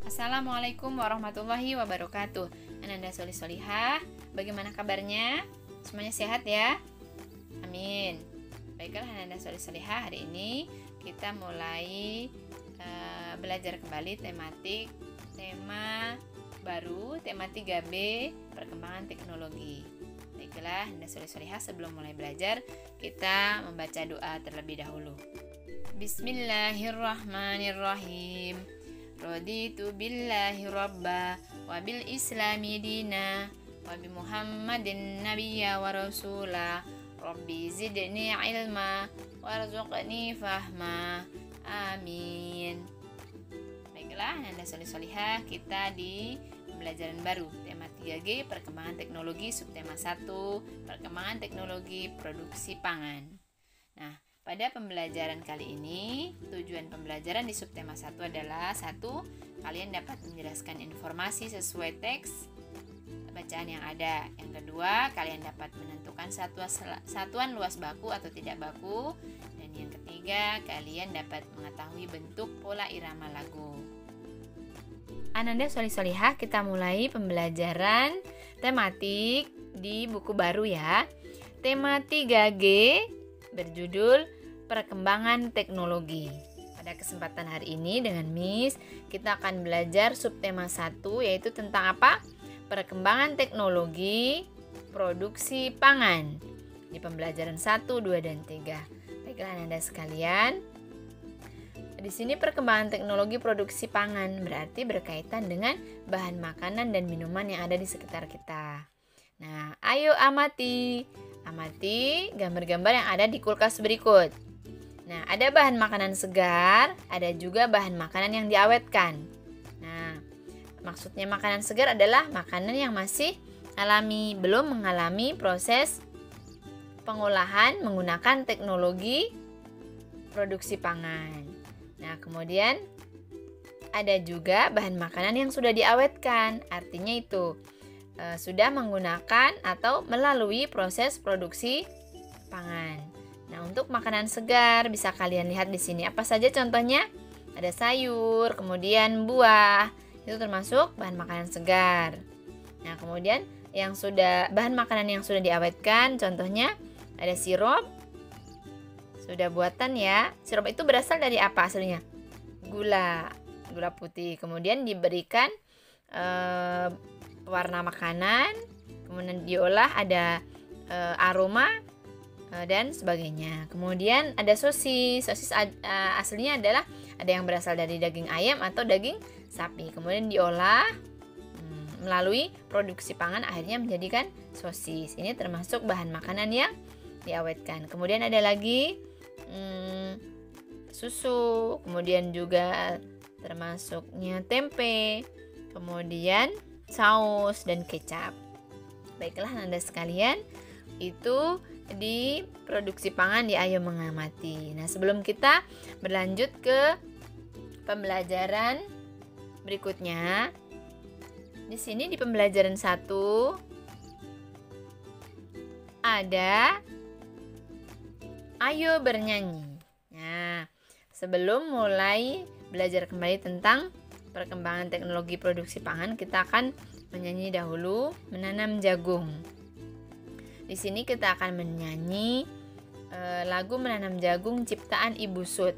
Assalamualaikum warahmatullahi wabarakatuh. Ananda Solihah, bagaimana kabarnya? Semuanya sehat ya? Amin. Baiklah Ananda Solihah, hari ini kita mulai belajar kembali tema baru, tema 3B, perkembangan teknologi. Baiklah Ananda Solihah, sebelum mulai belajar, kita membaca doa terlebih dahulu. Bismillahirrahmanirrahim. Raditu billahi rabba wa bil islami dina wa bi muhammadin nabiyya wa rasula rabbi zidni ilma warzuqni fahma amin. Baiklah Ananda Solihah, kita di pembelajaran baru tema 3G perkembangan teknologi, subtema 1 perkembangan teknologi produksi pangan. Nah, pada pembelajaran kali ini, tujuan pembelajaran di subtema 1 adalah 1. Kalian dapat menjelaskan informasi sesuai teks bacaan yang ada. Yang kedua, kalian dapat menentukan satuan luas baku atau tidak baku. Dan yang ketiga, kalian dapat mengetahui bentuk pola irama lagu. Ananda Solihah, kita mulai pembelajaran tematik di buku baru ya. Tema 3G berjudul perkembangan teknologi. Pada kesempatan hari ini dengan Miss, kita akan belajar subtema 1, yaitu tentang apa? Perkembangan teknologi produksi pangan. Di pembelajaran 1, 2, dan 3. Baiklah Anda sekalian, di sini perkembangan teknologi produksi pangan berarti berkaitan dengan bahan makanan dan minuman yang ada di sekitar kita. Nah, ayo amati gambar-gambar yang ada di kulkas berikut. Nah, ada bahan makanan segar, ada juga bahan makanan yang diawetkan. Nah, maksudnya makanan segar adalah makanan yang masih alami, belum mengalami proses pengolahan menggunakan teknologi produksi pangan. Nah, kemudian ada juga bahan makanan yang sudah diawetkan, artinya itu sudah menggunakan atau melalui proses produksi pangan. Nah, untuk makanan segar bisa kalian lihat di sini apa saja contohnya? Ada sayur, kemudian buah. Itu termasuk bahan makanan segar. Nah, kemudian bahan makanan yang sudah diawetkan contohnya ada sirup. Sudah buatan ya. Sirup itu berasal dari apa aslinya? Gula putih. Kemudian diberikan warna makanan, kemudian diolah ada aroma dan sebagainya. Kemudian ada sosis aslinya adalah ada yang berasal dari daging ayam atau daging sapi, kemudian diolah melalui produksi pangan akhirnya menjadikan sosis. Ini termasuk bahan makanan yang diawetkan. Kemudian ada lagi susu, kemudian juga termasuknya tempe, kemudian saus dan kecap. Baiklah Anda sekalian, itu di produksi pangan di Ayo Mengamati. Nah, sebelum kita berlanjut ke pembelajaran berikutnya, di sini di pembelajaran 1 ada Ayo Bernyanyi. Nah, sebelum mulai belajar kembali tentang perkembangan teknologi produksi pangan, kita akan menyanyi dahulu Menanam Jagung. Di sini kita akan menyanyi lagu Menanam Jagung ciptaan Ibu Sud.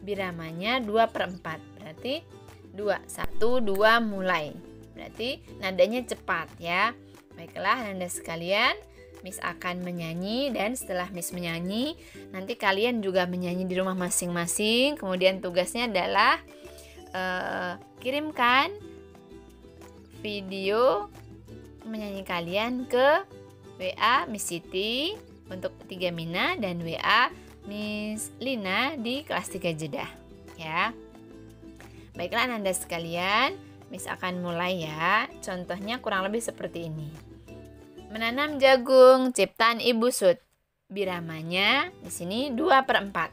Biramanya 2/4. Berarti 2, 1, 2 mulai. Berarti nadanya cepat ya. Baiklah Anda sekalian, Miss akan menyanyi dan setelah Miss menyanyi, nanti kalian juga menyanyi di rumah masing-masing. Kemudian tugasnya adalah kirimkan video menyanyi kalian ke WA Miss Siti untuk 3 Mina dan WA Miss Lina di kelas 3 Jeddah ya. Baiklah Anda sekalian, Miss akan mulai ya. Contohnya kurang lebih seperti ini. Menanam jagung ciptaan Ibu Sud. Biramanya di sini 2/4.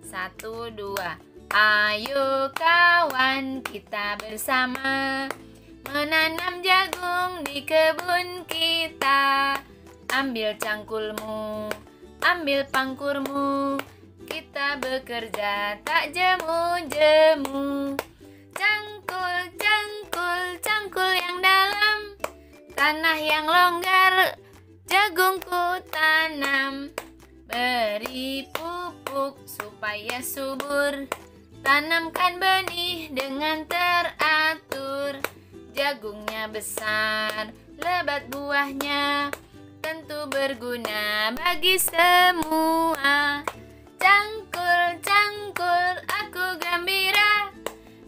1, 2. Ayo kawan kita bersama menanam jagung di kebun kita. Ambil cangkulmu, ambil pangkurmu, kita bekerja tak jemu-jemu. Cangkul tanah yang longgar jagungku tanam, beri pupuk supaya subur, tanamkan benih dengan teratur, jagungnya besar, lebat buahnya, tentu berguna bagi semua. Cangkul, cangkul, aku gembira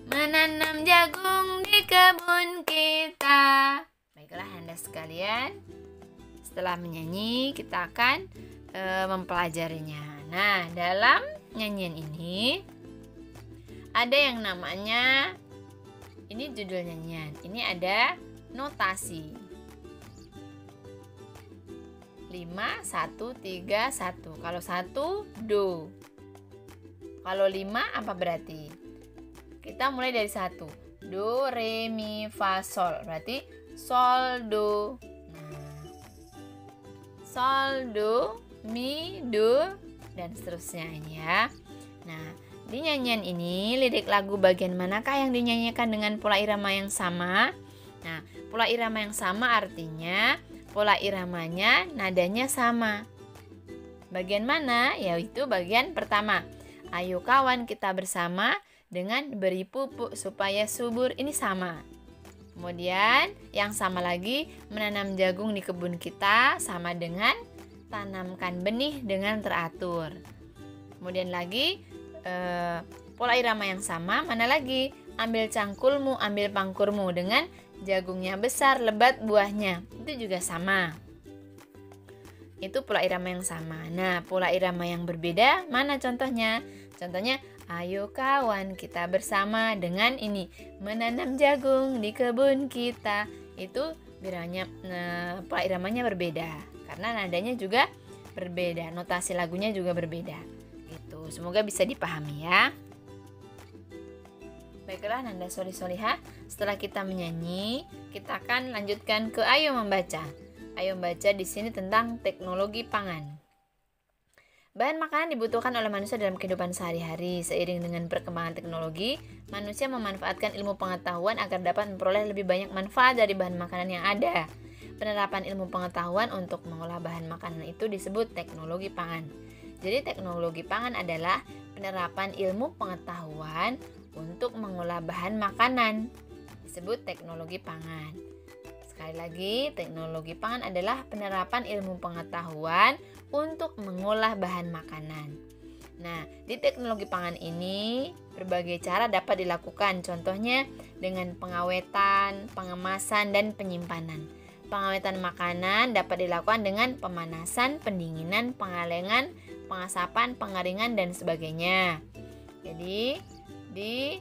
menanam jagung di kebun kita. Baiklah Anda sekalian, setelah menyanyi kita akan mempelajarinya. Nah, dalam nyanyian ini ada yang namanya, ini judul nyanyian, ini ada notasi 5, 1, 3, 1. Kalau 1 do, kalau 5 apa berarti? Kita mulai dari 1, do, re, mi, fa, sol, berarti sol, do. Nah, sol, do, mi, do, dan seterusnya ini ya. Nah, di nyanyian ini lirik lagu bagian manakah yang dinyanyikan dengan pola irama yang sama? Nah, pola irama yang sama artinya pola iramanya nadanya sama. Bagian mana? Yaitu bagian pertama. Ayo kawan kita bersama dengan beri pupuk supaya subur, ini sama. Kemudian yang sama lagi, menanam jagung di kebun kita sama dengan tanamkan benih dengan teratur. Kemudian lagi pola irama yang sama, mana lagi? Ambil cangkulmu, ambil pangkurmu, dengan jagungnya besar, lebat buahnya, itu juga sama. Itu pola irama yang sama. Nah, pola irama yang berbeda mana contohnya? Contohnya, ayo kawan kita bersama dengan ini, menanam jagung di kebun kita. Itu biranya, pola iramanya berbeda karena nadanya juga berbeda, notasi lagunya juga berbeda. Gitu. Semoga bisa dipahami ya. Baiklah Nanda Soli-Solihah, setelah kita menyanyi, kita akan lanjutkan ke ayo membaca. Ayo membaca di sini tentang teknologi pangan. Bahan makanan dibutuhkan oleh manusia dalam kehidupan sehari-hari. Seiring dengan perkembangan teknologi, manusia memanfaatkan ilmu pengetahuan agar dapat memperoleh lebih banyak manfaat dari bahan makanan yang ada. Penerapan ilmu pengetahuan untuk mengolah bahan makanan itu disebut teknologi pangan. Jadi teknologi pangan adalah penerapan ilmu pengetahuan untuk mengolah bahan makanan, disebut teknologi pangan. Sekali lagi, teknologi pangan adalah penerapan ilmu pengetahuan untuk mengolah bahan makanan. Nah, di teknologi pangan ini berbagai cara dapat dilakukan. Contohnya dengan pengawetan, pengemasan, dan penyimpanan. Pengawetan makanan dapat dilakukan dengan pemanasan, pendinginan, pengalengan, pengasapan, pengeringan, dan sebagainya. Jadi, di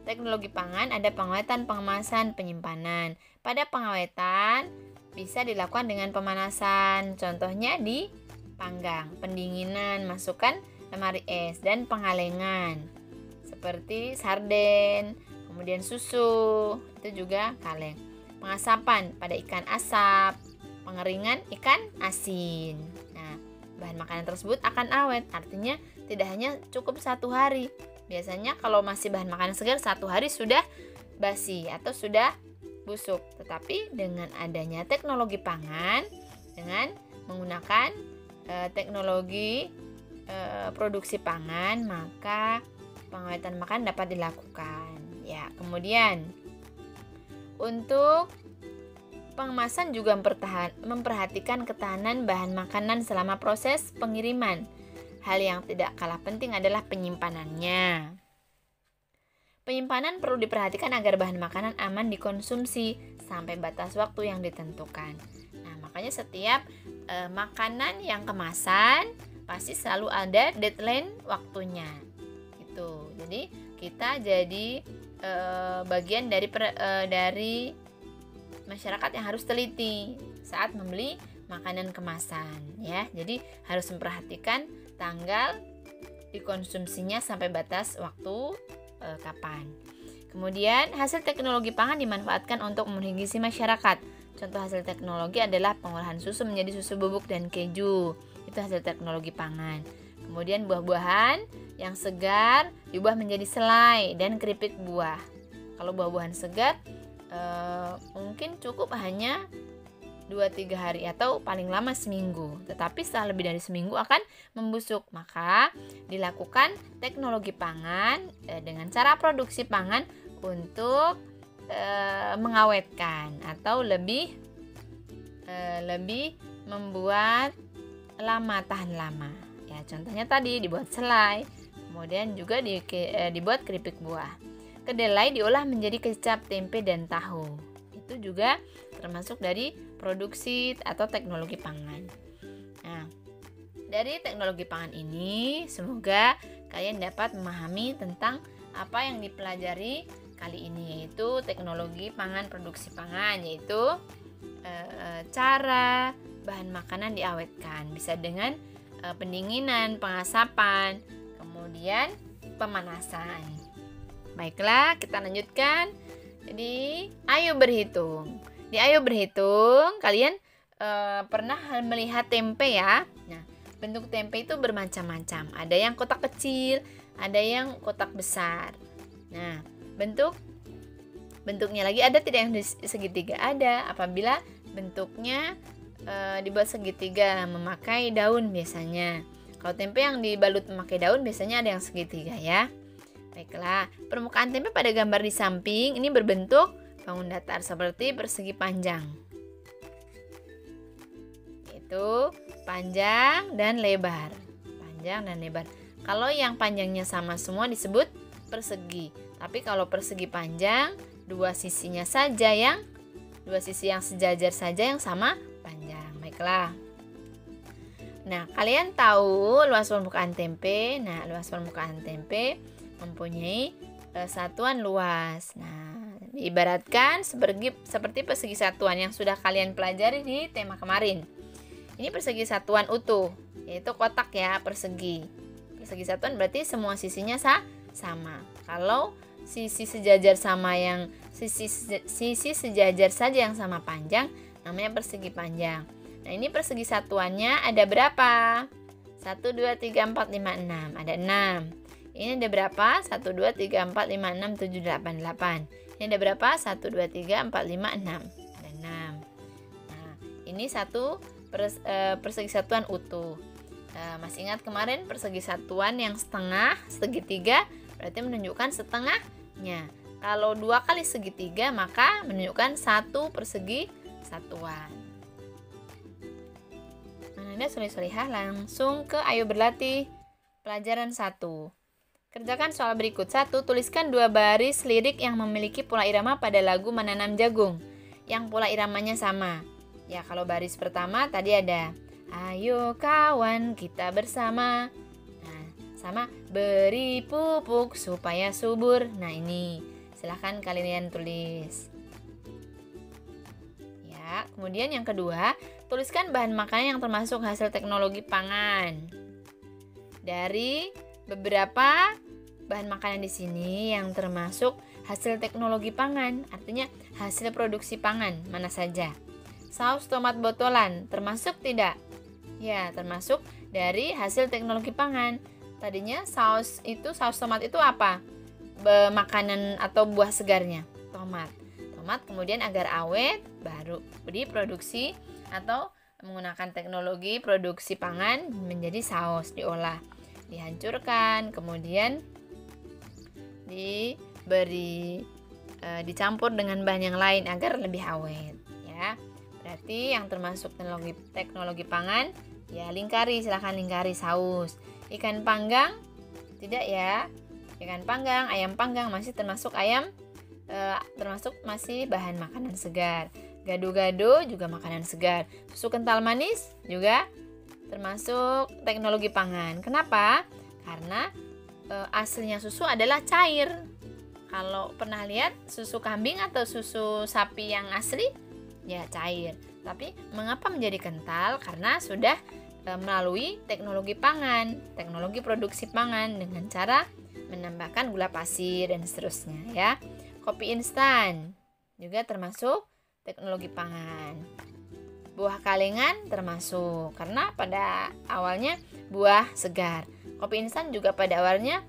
teknologi pangan ada pengawetan, pengemasan, penyimpanan. Pada pengawetan bisa dilakukan dengan pemanasan, contohnya di panggang, pendinginan, masukkan lemari es, dan pengalengan seperti sarden, kemudian susu, itu juga kaleng. Pengasapan pada ikan asap, pengeringan ikan asin. Nah, bahan makanan tersebut akan awet, artinya tidak hanya cukup 1 hari. Biasanya kalau masih bahan makanan segar 1 hari sudah basi atau sudah busuk. Tetapi dengan adanya teknologi pangan, dengan menggunakan teknologi produksi pangan, maka pengawetan makanan dapat dilakukan. Ya, kemudian untuk pengemasan juga memperhatikan ketahanan bahan makanan selama proses pengiriman. Hal yang tidak kalah penting adalah penyimpanannya. Penyimpanan perlu diperhatikan agar bahan makanan aman dikonsumsi sampai batas waktu yang ditentukan. Nah, makanya setiap makanan yang kemasan pasti selalu ada deadline waktunya. Gitu. Jadi kita jadi bagian dari masyarakat yang harus teliti saat membeli makanan kemasan, ya. Jadi harus memperhatikan tanggal dikonsumsinya sampai batas waktu kapan. Kemudian hasil teknologi pangan dimanfaatkan untuk memenuhi gizi masyarakat. Contoh hasil teknologi adalah pengolahan susu menjadi susu bubuk dan keju. Itu hasil teknologi pangan. Kemudian buah-buahan yang segar diubah menjadi selai dan keripik buah. Kalau buah-buahan segar mungkin cukup hanya 2-3 hari atau paling lama seminggu. Tetapi setelah lebih dari seminggu akan membusuk. Maka dilakukan teknologi pangan dengan cara produksi pangan untuk mengawetkan atau lebih membuat lama, tahan lama. Ya, contohnya tadi dibuat selai, kemudian juga dibuat keripik buah. Kedelai diolah menjadi kecap, tempe, dan tahu. Itu juga termasuk dari produksi atau teknologi pangan. Nah, dari teknologi pangan ini semoga kalian dapat memahami tentang apa yang dipelajari kali ini, yaitu teknologi pangan, produksi pangan, yaitu cara bahan makanan diawetkan, bisa dengan pendinginan, pengasapan, kemudian pemanasan. Baiklah, kita lanjutkan. Jadi, ayo berhitung. Di ayo berhitung, kalian pernah bentuk tempe ya? Nah, bentuk tempe itu bermacam-macam. Ada yang kotak kecil, ada yang kotak besar. Nah, bentuknya lagi ada tidak yang segitiga? Ada. Apabila bentuknya dibuat segitiga memakai daun biasanya. Kalau tempe yang dibalut memakai daun biasanya ada yang segitiga ya. Baiklah, permukaan tempe pada gambar di samping ini berbentuk bangun datar seperti persegi panjang. Yaitu panjang dan lebar. Panjang dan lebar. Kalau yang panjangnya sama semua disebut persegi. Tapi kalau persegi panjang, dua sisi yang sejajar saja yang sama panjang. Baiklah. Nah, kalian tahu luas permukaan tempe? Nah, luas permukaan tempe mempunyai satuan luas. Nah, diibaratkan seperti persegi satuan yang sudah kalian pelajari di tema kemarin. Ini persegi satuan utuh, yaitu kotak ya, persegi. Persegi satuan berarti semua sisinya sama. Kalau sisi sejajar saja yang sama panjang namanya persegi panjang. Nah, ini persegi satuannya ada berapa? 1, 2, 3, 4, 5, 6. Ada 6. Ini ada berapa? 1, 2, 3, 4, 5, 6, 7, 8, 8. Ini ada berapa? 1, 2, 3, 4, 5, 6. Ada 6. Nah, ini satu persegi satuan utuh. Masih ingat kemarin persegi satuan yang setengah, segitiga, berarti menunjukkan setengahnya. Kalau 2 kali segitiga, maka menunjukkan 1 persegi satuan. Nah, Anda soleh-solehah langsung ke ayo berlatih pelajaran 1. Kerjakan soal berikut. 1. Tuliskan 2 baris lirik yang memiliki pola irama pada lagu Menanam Jagung yang pola iramanya sama. Ya, kalau baris pertama tadi ada ayo kawan kita bersama. Nah, sama beri pupuk supaya subur. Nah, ini silahkan kalian tulis. Ya, kemudian yang kedua, tuliskan bahan makanan yang termasuk hasil teknologi pangan. Dari beberapa bahan makanan di sini yang termasuk hasil teknologi pangan, artinya hasil produksi pangan mana saja. Saus tomat botolan termasuk tidak? Ya, termasuk dari hasil teknologi pangan. Tadinya saus tomat itu apa? Makanan atau buah segarnya, tomat. Tomat kemudian agar awet baru diproduksi atau menggunakan teknologi produksi pangan menjadi saus, diolah, dihancurkan, kemudian dicampur dengan bahan yang lain agar lebih awet ya. Berarti yang termasuk teknologi pangan ya, silahkan lingkari saus. Ikan panggang tidak ya. Ikan panggang, ayam panggang masih termasuk masih bahan makanan segar. Gado-gado juga makanan segar. Susu kental manis juga termasuk teknologi pangan. Kenapa? Karena aslinya susu adalah cair. Kalau pernah lihat susu kambing atau susu sapi yang asli, ya cair. Tapi mengapa menjadi kental? Karena sudah melalui teknologi pangan, teknologi produksi pangan dengan cara menambahkan gula pasir dan seterusnya ya. Kopi instan juga termasuk teknologi pangan. Buah kalengan termasuk karena pada awalnya buah segar. Kopi instan juga pada awalnya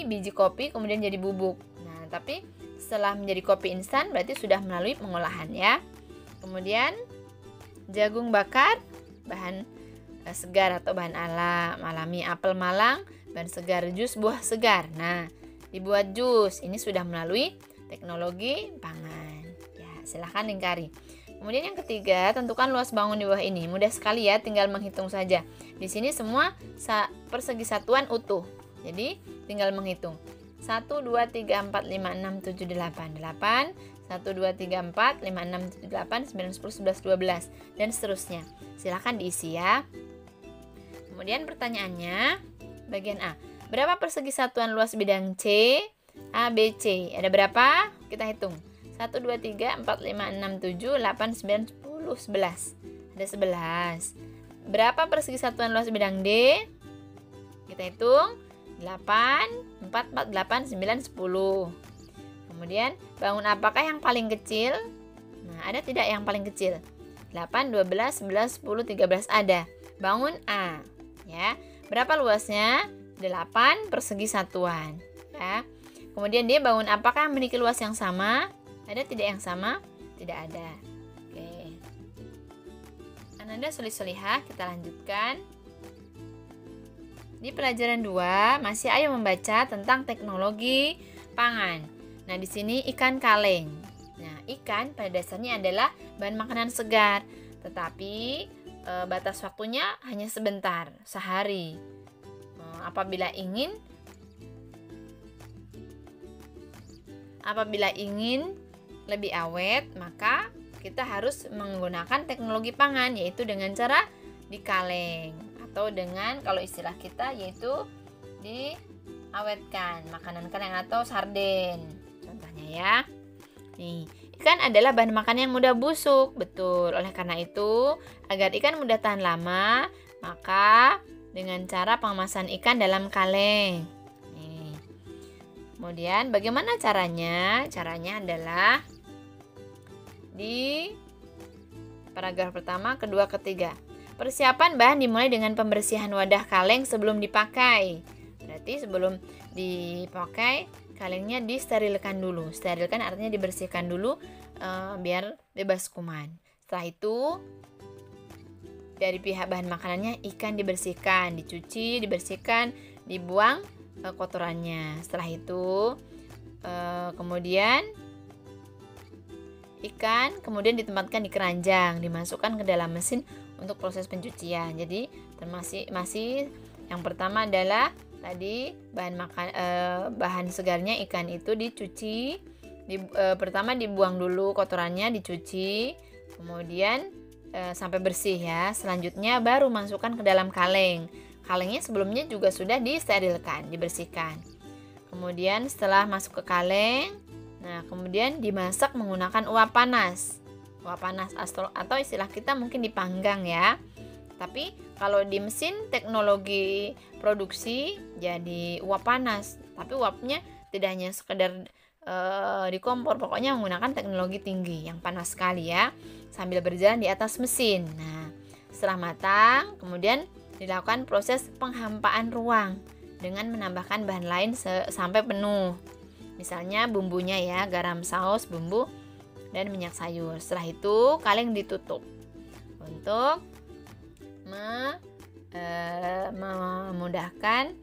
biji kopi kemudian jadi bubuk. Nah, tapi setelah menjadi kopi instan berarti sudah melalui pengolahan ya. Kemudian jagung bakar, bahan segar atau bahan alami, apel malang, bahan segar, jus buah segar. Nah, dibuat jus ini sudah melalui teknologi pangan. Ya, silahkan lingkari. Kemudian yang ketiga, tentukan luas bangun di bawah ini. Mudah sekali ya, tinggal menghitung saja. Di sini semua persegi satuan utuh. Jadi tinggal menghitung. 1, 2, 3, 4, 5, 6, 7, 8. 8, 1, 2, 3, 4, 5, 6, 7, 8, 9, 10, 11, 12. Dan seterusnya. Silahkan diisi ya. Kemudian pertanyaannya, bagian A. Berapa persegi satuan luas bidang C, A, B, C? Ada berapa? Kita hitung. 1, 2, 3, 4, 5, 6, 7, 8, 9, 10, 11. Ada 11. Berapa persegi satuan luas bidang D? Kita hitung. 8, 4, 4, 8, 9, 10. Kemudian, bangun apakah yang paling kecil? Nah, ada tidak yang paling kecil? 8, 12, 11, 10, 13 ada. Bangun A. Ya. Berapa luasnya? 8 persegi satuan. Ya. Kemudian dia bangun apakah yang memiliki luas yang sama? Ada tidak yang sama? Tidak ada. Oke. Ananda solih-solihah, kita lanjutkan. Di pelajaran 2 masih ayo membaca tentang teknologi pangan. Nah, di sini ikan kaleng. Nah, ikan pada dasarnya adalah bahan makanan segar, tetapi batas waktunya hanya sebentar, sehari. Apabila ingin lebih awet, maka kita harus menggunakan teknologi pangan, yaitu dengan cara dikaleng atau dengan, kalau istilah kita, yaitu diawetkan, makanan kaleng atau sarden contohnya ya. Nih, ikan adalah bahan makanan yang mudah busuk, betul. Oleh karena itu, agar ikan mudah tahan lama, maka dengan cara pengemasan ikan dalam kaleng. Nih. Kemudian bagaimana caranya? Caranya adalah di paragraf pertama, kedua, ketiga. Persiapan bahan dimulai dengan pembersihan wadah kaleng sebelum dipakai. Berarti sebelum dipakai, kalengnya disterilkan dulu. Sterilkan artinya dibersihkan dulu biar bebas kuman. Setelah itu, dari pihak bahan makanannya, ikan dibersihkan, dicuci, dibersihkan, dibuang kotorannya. Setelah itu, kemudian ikan kemudian ditempatkan di keranjang, dimasukkan ke dalam mesin untuk proses pencucian. Jadi masih yang pertama adalah tadi bahan segarnya ikan itu dicuci, pertama dibuang dulu kotorannya, dicuci, kemudian sampai bersih ya. Selanjutnya baru masukkan ke dalam kaleng. Kalengnya sebelumnya juga sudah disterilkan, dibersihkan. Kemudian setelah masuk ke kaleng, nah kemudian dimasak menggunakan uap panas. Uap panas atau istilah kita mungkin dipanggang ya. Tapi kalau di mesin teknologi produksi jadi uap panas. Tapi uapnya tidak hanya sekedar di kompor, pokoknya menggunakan teknologi tinggi yang panas sekali ya, sambil berjalan di atas mesin. Nah, setelah matang, kemudian dilakukan proses penghampaan ruang dengan menambahkan bahan lain sampai penuh. Misalnya bumbunya ya, garam, saus, bumbu, dan minyak sayur. Setelah itu kaleng ditutup untuk memudahkan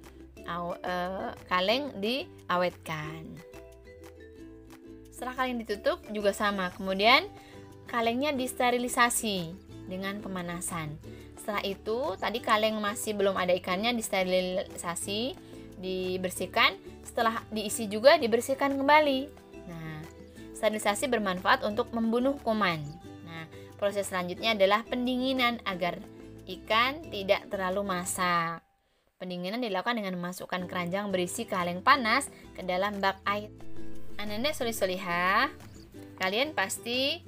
kaleng diawetkan. Setelah kaleng ditutup juga sama. Kemudian kalengnya disterilisasi dengan pemanasan. Setelah itu tadi kaleng masih belum ada ikannya, disterilisasi, dibersihkan. Setelah diisi juga dibersihkan kembali. Nah, sterilisasi bermanfaat untuk membunuh kuman. Nah, proses selanjutnya adalah pendinginan agar ikan tidak terlalu masak. Pendinginan dilakukan dengan memasukkan keranjang berisi kaleng panas ke dalam bak air. Ananda solih-solihah, kalian pasti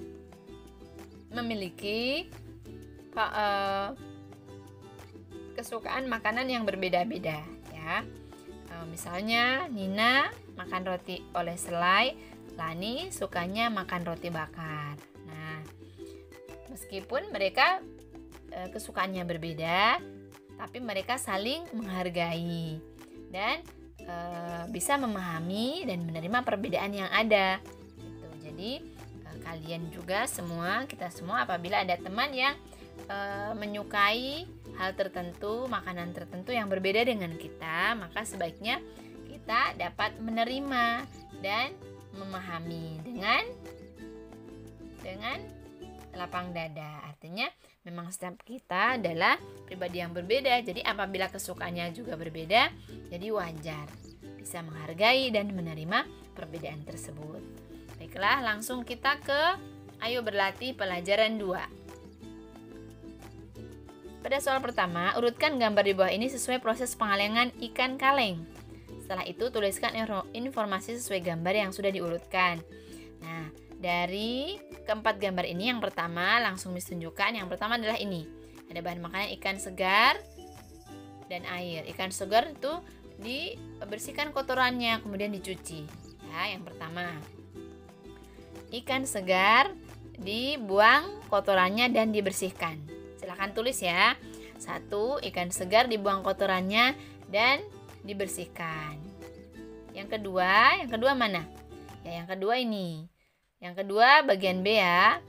memiliki kesukaan makanan yang berbeda-beda ya. Misalnya Nina makan roti oleh selai, Lani sukanya makan roti bakar. Nah, meskipun mereka kesukaannya berbeda, tapi mereka saling menghargai dan bisa memahami dan menerima perbedaan yang ada. Gitu. Jadi kalian juga semua, kita semua apabila ada teman yang menyukai hal tertentu, makanan tertentu yang berbeda dengan kita, maka sebaiknya kita dapat menerima dan memahami dengan lapang dada. Artinya memang setiap kita adalah pribadi yang berbeda. Jadi apabila kesukaannya juga berbeda, jadi wajar bisa menghargai dan menerima perbedaan tersebut. Baiklah, langsung kita ke ayo berlatih pelajaran 2. Pada soal pertama, urutkan gambar di bawah ini sesuai proses pengalengan ikan kaleng. Setelah itu, tuliskan informasi sesuai gambar yang sudah diurutkan. Nah, dari keempat gambar ini, yang pertama langsung ditunjukkan. Yang pertama adalah ini. Ada bahan makanan ikan segar dan air. Ikan segar itu dibersihkan kotorannya, kemudian dicuci. Ya, yang pertama. Ikan segar dibuang kotorannya dan dibersihkan. Silahkan tulis ya. 1. Ikan segar dibuang kotorannya dan dibersihkan. Yang kedua mana? Ya, yang kedua ini. Yang kedua bagian B ya.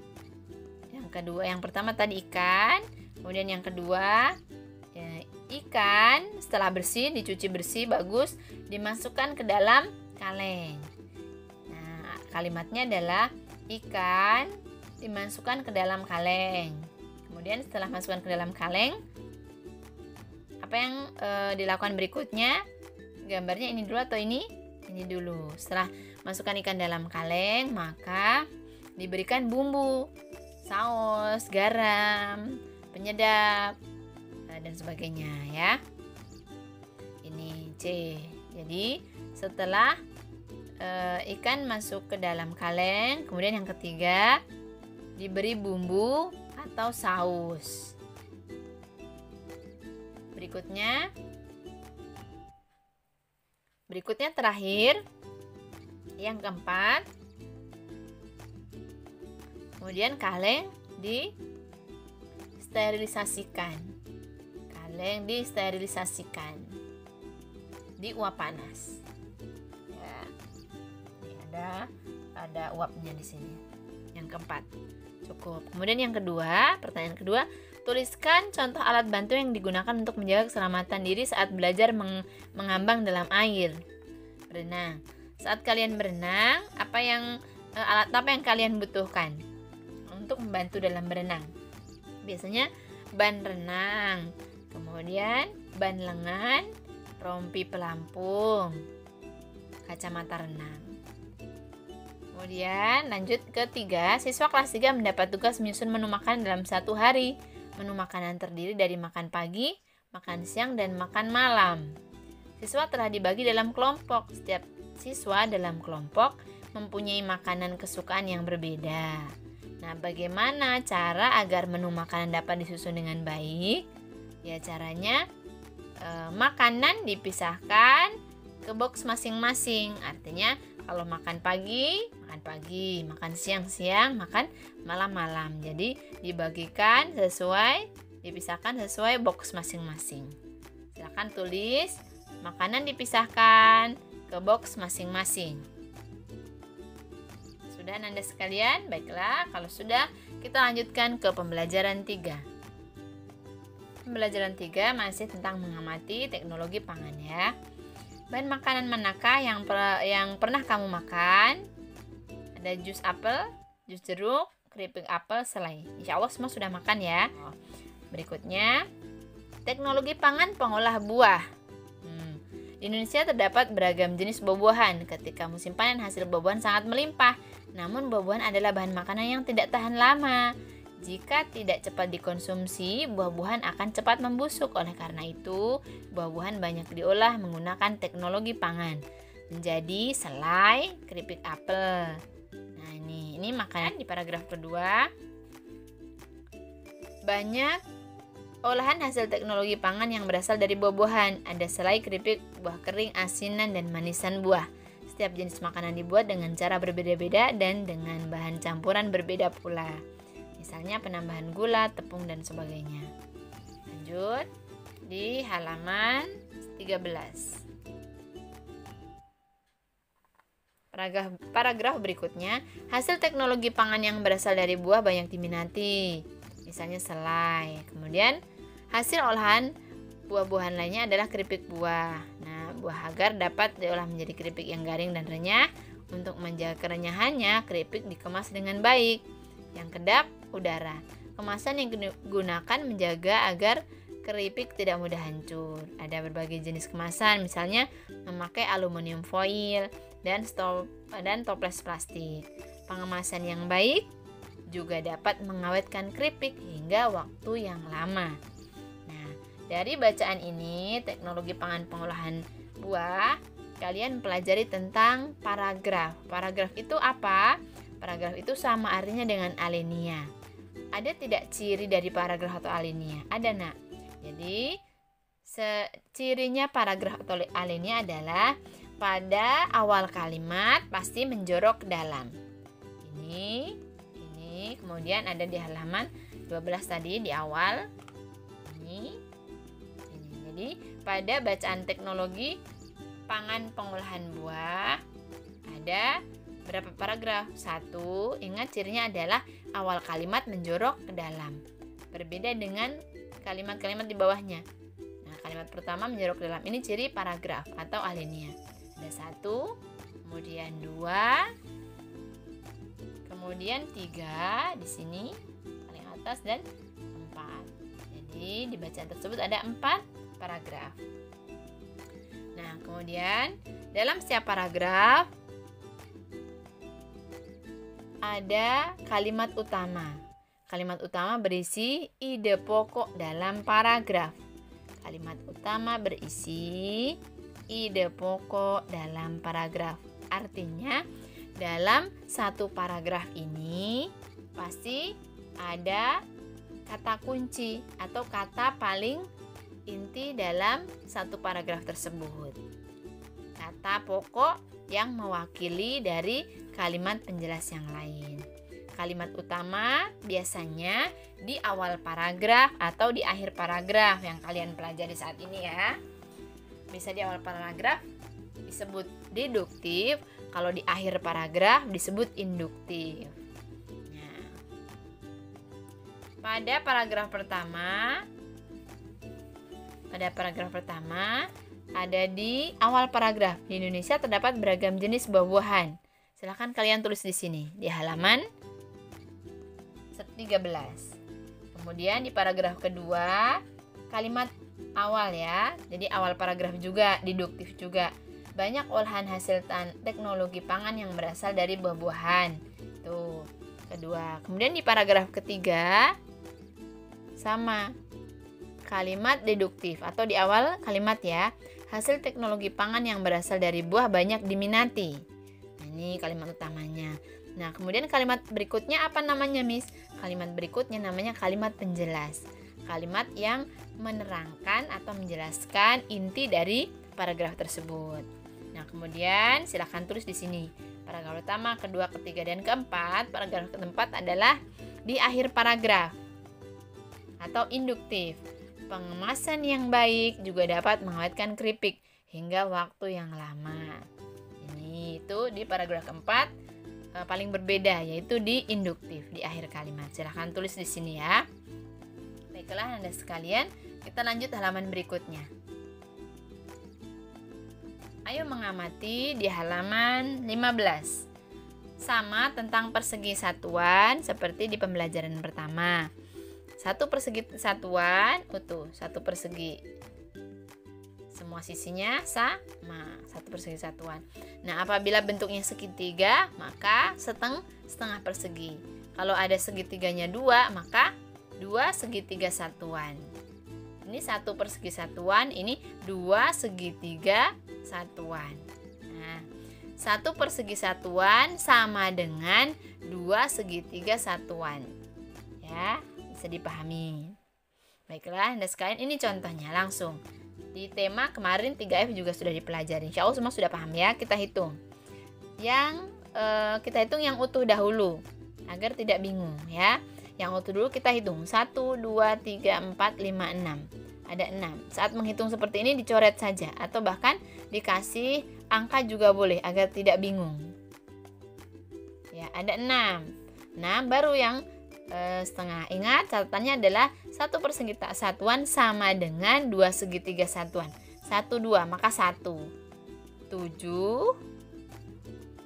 Yang pertama tadi ikan, kemudian yang kedua ya, ikan setelah bersih, dicuci bersih bagus, dimasukkan ke dalam kaleng. Nah, kalimatnya adalah ikan dimasukkan ke dalam kaleng. Kemudian setelah masukkan ke dalam kaleng, apa yang dilakukan berikutnya? Gambarnya ini dulu atau ini? Ini dulu. Setelah masukkan ikan dalam kaleng, maka diberikan bumbu, saus, garam, penyedap, dan sebagainya ya. Ini C. Jadi setelah ikan masuk ke dalam kaleng, kemudian yang ketiga diberi bumbu atau saus. Berikutnya terakhir, yang keempat, kemudian kaleng disterilisasikan. Di uap panas. Ya, ini ada uapnya di sini. Yang keempat, cukup. Kemudian yang kedua, pertanyaan kedua, tuliskan contoh alat bantu yang digunakan untuk menjaga keselamatan diri saat belajar mengambang dalam air. Berenang. Saat kalian berenang, alat apa yang kalian butuhkan untuk membantu dalam berenang? Biasanya ban renang, kemudian ban lengan, rompi pelampung, kacamata renang. Kemudian lanjut ke 3, siswa kelas 3 mendapat tugas menyusun menu makanan dalam 1 hari. Menu makanan terdiri dari makan pagi, makan siang, dan makan malam. Siswa telah dibagi dalam kelompok. Setiap siswa dalam kelompok mempunyai makanan kesukaan yang berbeda. Nah, bagaimana cara agar menu makanan dapat disusun dengan baik? Ya, caranya makanan dipisahkan ke box masing-masing. Artinya kalau makan pagi, makan siang, makan malam. Jadi dipisahkan sesuai box masing-masing. Silakan tulis makanan dipisahkan ke box masing-masing. Sudah Anda sekalian? Baiklah, kalau sudah kita lanjutkan ke pembelajaran 3. Pembelajaran 3 masih tentang mengamati teknologi pangan ya. Bahan makanan manakah yang pernah kamu makan? Ada jus apel, jus jeruk, keripik apel, selai. Insya Allah semua sudah makan ya. Berikutnya, teknologi pangan pengolah buah. Di Indonesia terdapat beragam jenis buah-buahan. Ketika musim panen, hasil buah-buahan sangat melimpah. Namun buah-buahan adalah bahan makanan yang tidak tahan lama. Jika tidak cepat dikonsumsi, buah-buahan akan cepat membusuk. Oleh karena itu, buah-buahan banyak diolah menggunakan teknologi pangan. Menjadi selai, keripik apel. Nah, ini makanan di paragraf kedua. Banyak olahan hasil teknologi pangan yang berasal dari buah-buahan. Ada selai, keripik, buah kering, asinan, dan manisan buah. Setiap jenis makanan dibuat dengan cara berbeda-beda dan dengan bahan campuran berbeda pula. Misalnya penambahan gula, tepung, dan sebagainya. Lanjut di halaman 13. paragraf berikutnya, hasil teknologi pangan yang berasal dari buah banyak diminati. Misalnya selai. Kemudian hasil olahan buah-buahan lainnya adalah keripik buah. Nah, buah agar dapat diolah menjadi keripik yang garing dan renyah. Untuk menjaga kerenyahannya, keripik dikemas dengan baik. Yang kedap, udara. Kemasan yang digunakan menjaga agar keripik tidak mudah hancur. Ada berbagai jenis kemasan, misalnya memakai aluminium foil dan toples plastik. Pengemasan yang baik juga dapat mengawetkan keripik hingga waktu yang lama. Nah, dari bacaan ini, teknologi pangan pengolahan buah, kalian pelajari tentang paragraf. Paragraf itu apa? Paragraf itu sama artinya dengan alinea. Ada tidak ciri dari paragraf atau alinea? Ada, Nak. Jadi, cirinya paragraf atau alinea adalah pada awal kalimat pasti menjorok ke dalam. Ini, kemudian ada di halaman 12 tadi di awal. Ini. Jadi, pada bacaan teknologi pangan pengolahan buah ada berapa paragraf? 1. Ingat cirinya adalah awal kalimat menjorok ke dalam. Berbeda dengan kalimat-kalimat di bawahnya. Nah, kalimat pertama menjorok ke dalam. Ini ciri paragraf atau alinea. Ada 1, kemudian 2, kemudian 3 di sini paling atas dan 4. Jadi di bacaan tersebut ada 4 paragraf. Nah, kemudian dalam setiap paragraf ada kalimat utama. Kalimat utama berisi ide pokok dalam paragraf. Kalimat utama berisi ide pokok dalam paragraf. Artinya, dalam satu paragraf ini pasti ada kata kunci atau kata paling inti dalam satu paragraf tersebut. Kata pokok yang mewakili dari kalimat penjelas yang lain. Kalimat utama biasanya di awal paragraf atau di akhir paragraf yang kalian pelajari saat ini ya. Bisa di awal paragraf disebut deduktif, kalau di akhir paragraf disebut induktif. Nah, pada paragraf pertama ada di awal paragraf. Di Indonesia terdapat beragam jenis buah-buahan. Silakan kalian tulis di sini di halaman 13. Kemudian di paragraf kedua kalimat awal ya. Jadi awal paragraf juga deduktif juga. Banyak olahan hasil teknologi pangan yang berasal dari buah-buahan. Itu kedua. Kemudian di paragraf ketiga sama kalimat deduktif atau di awal kalimat ya. Hasil teknologi pangan yang berasal dari buah banyak diminati. Nah, ini kalimat utamanya. Nah, kemudian kalimat berikutnya apa namanya, Miss? Kalimat berikutnya namanya kalimat penjelas. Kalimat yang menerangkan atau menjelaskan inti dari paragraf tersebut. Nah, kemudian silakan tulis di sini. Paragraf pertama, kedua, ketiga, dan keempat. Paragraf keempat adalah di akhir paragraf atau induktif. Pengemasan yang baik juga dapat mengawetkan keripik hingga waktu yang lama. Ini itu di paragraf keempat paling berbeda, yaitu di induktif di akhir kalimat. Silakan tulis di sini ya. Baiklah Anda sekalian, kita lanjut halaman berikutnya. Ayo mengamati di halaman 15. Sama tentang persegi satuan seperti di pembelajaran pertama. Satu persegi satuan utuh, satu persegi. Semua sisinya sama, satu persegi satuan. Nah, apabila bentuknya segitiga, maka setengah persegi. Kalau ada segitiganya 2, maka 2 segitiga satuan. Ini 1 persegi satuan, ini 2 segitiga satuan. Nah, 1 persegi satuan sama dengan 2 segitiga satuan. Ya, bisa dipahami. Baiklah, Anda sekalian, ini contohnya langsung. Di tema kemarin 3F juga sudah dipelajari. Insya Allah semua sudah paham ya. Kita hitung. Kita hitung yang utuh dahulu agar tidak bingung ya. Yang utuh dulu kita hitung 1, 2, 3, 4, 5, 6. Ada 6. Saat menghitung seperti ini dicoret saja atau bahkan dikasih angka juga boleh agar tidak bingung. ada 6. 6 baru yang setengah. Ingat catatannya adalah 1 persegi satuan sama dengan 2 segitiga satuan. 1, 2, maka 1. 7.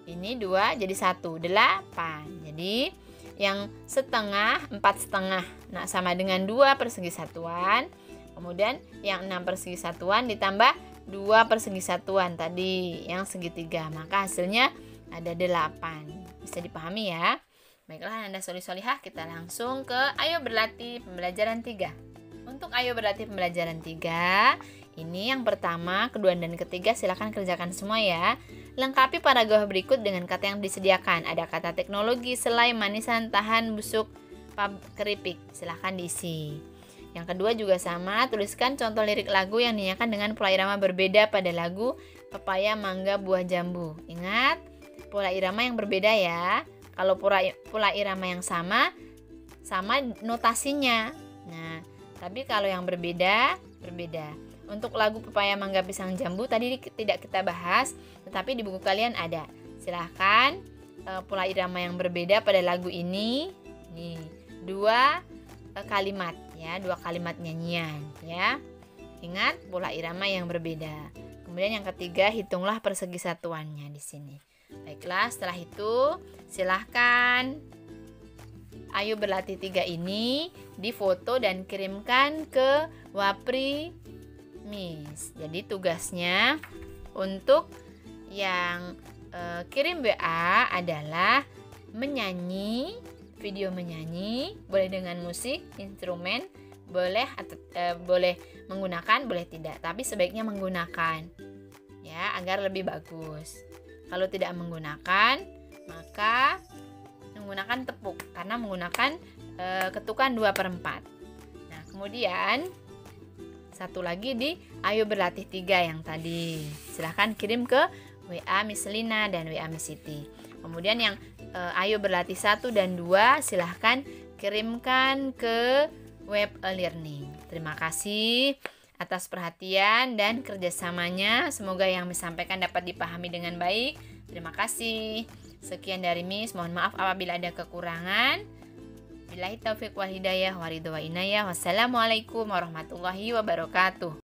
Ini 2 jadi 1, 8. Jadi yang setengah 4 setengah. Nah, sama dengan 2 persegi satuan. Kemudian yang 6 persegi satuan ditambah 2 persegi satuan tadi yang segitiga. Maka hasilnya ada 8. Bisa dipahami ya? Baiklah Anda solih-solihah, kita langsung ke Ayo Berlatih Pembelajaran 3. Untuk Ayo Berlatih Pembelajaran 3, ini yang pertama, kedua, dan ketiga silakan kerjakan semua ya. Lengkapi paragraf berikut dengan kata yang disediakan. Ada kata teknologi, selai, manisan, tahan, busuk, keripik. Silakan diisi. Yang kedua juga sama, tuliskan contoh lirik lagu yang dinyanyikan dengan pola irama berbeda pada lagu Pepaya, Mangga, Buah Jambu. Ingat, pola irama yang berbeda ya. Kalau pola irama yang sama notasinya. Nah, tapi kalau yang berbeda. Untuk lagu Pepaya, Mangga, Pisang, Jambu tadi tidak kita bahas, tetapi di buku kalian ada. Silahkan pola irama yang berbeda pada lagu ini. Nih, 2 kalimat ya, 2 kalimat nyanyian ya. Ingat pola irama yang berbeda. Kemudian yang ketiga, hitunglah persegi satuannya di sini. Baiklah, setelah itu silahkan Ayo Berlatih 3 ini difoto dan kirimkan ke Wapri Miss. Jadi tugasnya untuk yang kirim WA adalah menyanyi, video menyanyi, boleh dengan musik, instrumen, boleh atau boleh menggunakan, boleh tidak, tapi sebaiknya menggunakan ya agar lebih bagus. Kalau tidak menggunakan, maka menggunakan tepuk karena menggunakan ketukan 2/4. Nah, kemudian satu lagi di Ayo Berlatih 3 yang tadi. Silahkan kirim ke WA Miss Lina dan WA Miss Siti. Kemudian yang Ayo Berlatih 1 dan 2 silahkan kirimkan ke web e-learning. Terima kasih atas perhatian dan kerjasamanya. Semoga yang Miss sampaikan dapat dipahami dengan baik. Terima kasih. Sekian dari Miss. Mohon maaf apabila ada kekurangan. Billahi taufiq wal hidayah wa ridho wa inayah. Wassalamualaikum warahmatullahi wabarakatuh.